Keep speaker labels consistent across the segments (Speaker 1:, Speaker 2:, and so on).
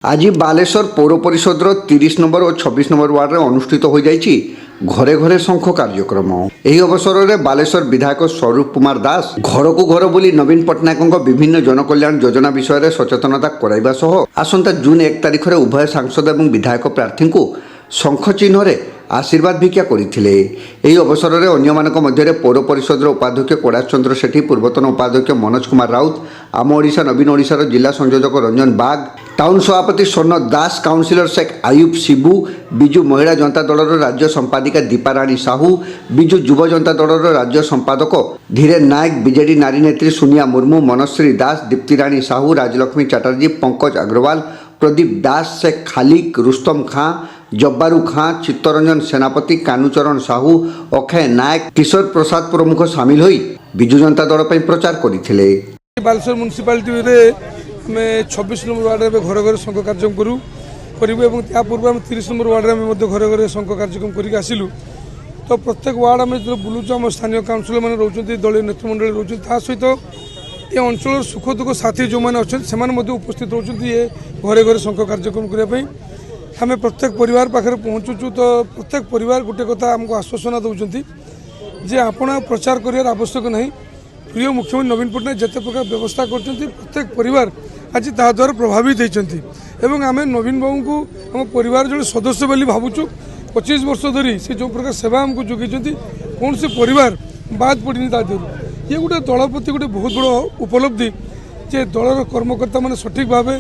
Speaker 1: आज बालेश्वर पौर परिषद 30 नंबर और 26 नंबर वार्ड में अनुष्ठित हो जाइए घरे घरे शंख कार्यक्रम। यह अवसर में बालेश्वर विधायक स्वरूप कुमार दास घर को घर बुली नवीन पट्टनायक विभिन्न जनकल्याण योजना विषय में सचेतनता कराइबा सह आसंता जून 1 तारिख में उभय सांसद और विधायक प्रार्थी को शंख चिन्ह आशीर्वाद भिक्षा करते। यह अवसर में अन्य मध्य पौर परिषद उपाध्यक्ष कैलाश चंद्र सेठी, पूर्वतन उपाध्यक्ष मनोज कुमार राउत, आम ओडिशा नवीन ओडिशार जिला संयोजक रंजन बाग, टाउन सभापति स्वर्ण दास, काउंसिलर शेख आयुब शिबू, बिजु महिला जनता दल राज्य संपादिका दीपाराणी साहू, बिजु युव जनता दल राज्य संपादक धीरेन नायक, बीजेडी नारी नेत्री सोनिया मुर्मू, मनश्री दास, दीप्तिराणी साहू, राजलक्ष्मी चटर्जी, पंकज अग्रवाल, प्रदीप दास, शेख खालिक, रुस्तम खां, जब्बारू खां, चित्तरंजन सेनापति, कानुचरण साहू, अक्षय नायक, किशोर प्रसाद प्रमुख सामिल होई बिजु जनता दल पर प्रचार करथिले।
Speaker 2: बालेश्वर म्युनिसिपालिटी में 26 नंबर वार्ड में घर घर शंख कार्यक्रम करूँ या पूर्व आम 30 नंबर वार्ड में घर घर शंख कार्यक्रम करके आसिलु। तो प्रत्येक वार्ड आम जो बुलूँ आम स्थानीय काउंसिलर मैंने रोचे, दलीय नेतृमंडल रोचे, सहित ये अंचल सुख दुख साथी जो मैंने अच्छा से उपस्थित होती ये घरे घरे शंख कार्यक्रम करने आम प्रत्येक परिवार पाखे पहुँचुचु। तो प्रत्येक परिवार गोटे कथा आमको आश्वासना दौरान जे आपण प्रचार कर आवश्यक ना। प्रिय मुख्यमंत्री नवीन पट्टनायक जिते प्रकार व्यवस्था कर प्रत्येक परिवार आज ताद्वारा प्रभावित होती। आम नवीन बाबू को आम परिवार जो सदस्य बोली भावुँ 25 वर्ष धरी से जो प्रकार सेवा आमको जोगी कौन से परिवार बाद पड़नी तादू ये गोटे दल प्रति गोटे बहुत बड़ उपलब्धि जे दलर कर्मकर्ता मैंने सठिक भाव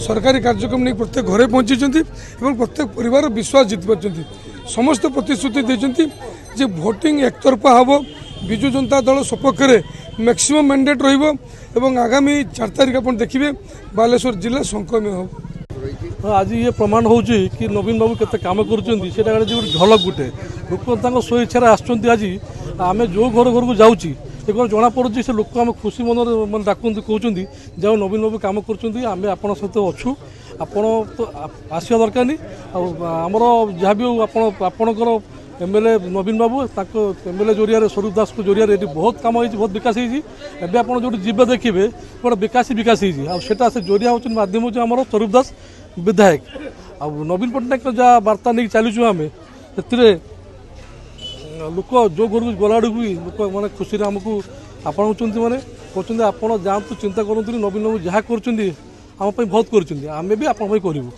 Speaker 2: सरकारी कार्यक्रम नहीं प्रत्येक घरे पहुँची प्रत्येक परिवार विश्वास जीति पार्टी। समस्त प्रतिश्रुति देते जे भोटिंग एकतरफा हम विजु जनता दल सपक्ष में मैक्सिमम मैंडेट रही आगामी 4 तारिख आप देखिए बालेश्वर जिला शंखमय हो।
Speaker 3: आज ये प्रमाण हो कि नवीन बाबू केते काम करुँच झलक गोटे लोक स्व इच्छा आसुँच। आज आम जो घर घर को जाऊँगी एक जना पड़ी से लोक आम खुशी मन मैं डाक कहते जब नवीन बाबू कम कर आपण सहित अच्छू आपण तो आसवा दरकार नहीं आमर जहाँ भी आपणकर एमएलए नवीन बाबू एमएलए जरिया स्वरूप दास को जरिया बहुत कम हो बहुत विकास होती आप जो जीवे देखिए गोटे विकास होता से जरिया हूँ मध्यम हूँ आम स्वरूप दास विधायक आ नवीन पट्टनायक जहाँ वार्ता नहीं चलुँ आम से लोक जो घर को गला भी लोक मैंने खुशी आमको आपणाऊँ मैंने कहते आप जातु चिंता करूँ नवीन बाबू जहाँ कर बहुत कर भी आपण करूँ।